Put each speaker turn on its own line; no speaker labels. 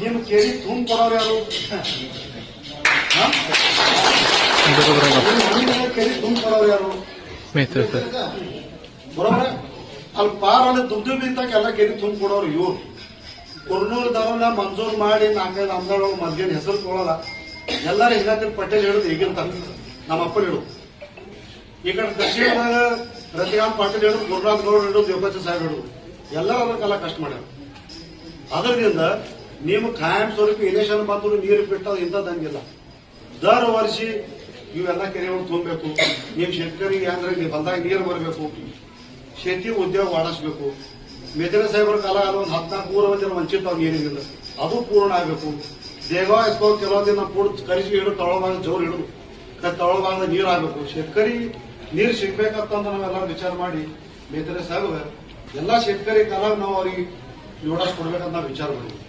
ನಿಮ್ ಕೇಳಿ ತುಂಬ ಕೊಡೋರು ಯಾರು? ಕೇಳಿ ತುಂಬ ಕೊಡೋರು ಯಾರು? ಬರೋಬ್ರ ಅಲ್ಲಿ ಪಾರಲ್ಲಿ ದುಡ್ಡು ಬಿದ್ದಾಗ ಎಲ್ಲ ಕೇಳಿ ತುಂಬ ಕೊಡೋರು ಇವ್ರು. ಕುರ್ನೂರ್ದವ್ರನ್ನ ಮಂಜೂರು ಮಾಡಿ 4-5 ಅಂದಳು ಮಧ್ಯಾಹ್ನ ಹೆಸರು ಕೊಡೋಲ್ಲ. ಎಲ್ಲರೂ ಹಿಂಗಾತಿರ್ ಪಟೇಲ್ ಹೇಳುದು ಈಗಿನ ನಮ್ಮ ಅಪ್ಪನ ಹೇಳುದು. ಈ ಕಡೆ ದಕ್ಷಿಣದಾಗ ರತಿಕಾಂತ್ ಪಾಟೀಲ್ ಹೇಳುದು, ಗುರುನಾಥ್ ಗೌಡ್ ಹೇಳುದು, ದೇವರಾಜ ಸಾಹೇಬ್ ಹೇಳುದು. ಎಲ್ಲರೂ ಅದಕ್ಕೆಲ್ಲ ಕಷ್ಟ ಮಾಡ್ಯಾರ. ಅದರಿಂದ ನೀವು ಖಾಯಂ ಸ್ವರೂಪ ಇಲೆಕ್ಷನ್ ಬಂದ್ರು ನೀರು ಬಿಟ್ಟದು ಇಂಥದ್ದಂಗಿಲ್ಲ. ದರ ವರ್ಷ ಇವೆಲ್ಲ ಕೆರೆಗಳು ತುಂಬಬೇಕು. ನೀವು ಶೇತಕರಿಗೆ ಅಂದ್ರೆ ನೀವು ಹೊಲದಾಗ ನೀರು ಬರಬೇಕು, ಶೇತಿ ಉದ್ಯೋಗ ವಾಡಿಸ್ಬೇಕು. ಮೇದಿನ ಸಾಹೇಬ್ರ ಕಾಲ ಒಂದು 14 ಮಂದಿ ವಂಚಿತ ನೀರಿನಿಂದ ಅದು ಪೂರ್ಣ ಆಗಬೇಕು. ದೇವಾ ಎಸ್ಕೋ ಕೆಲವು ದಿನ ಕರಿಸಿ ಹಿಡಿದು ತಳಭಾಗ ಜೋರು ಹಿಡಿದು ತಳಭಾಗದ ನೀರು ಆಗಬೇಕು. ಶೇತಕರಿ ನೀರು ಸಿಗ್ಬೇಕಂತ ನಾವೆಲ್ಲ ವಿಚಾರ ಮಾಡಿ ಮೇದಿನ ಸಾಹೇಬ್ ಎಲ್ಲಾ ಶೇತಕರಿ ಕಾಲ ನಾವು ಅವ್ರಿಗೆ ನೋಡಸ್ ಕೊಡ್ಬೇಕಂತ ನಾವು ವಿಚಾರ ಮಾಡಿದ್ವಿ.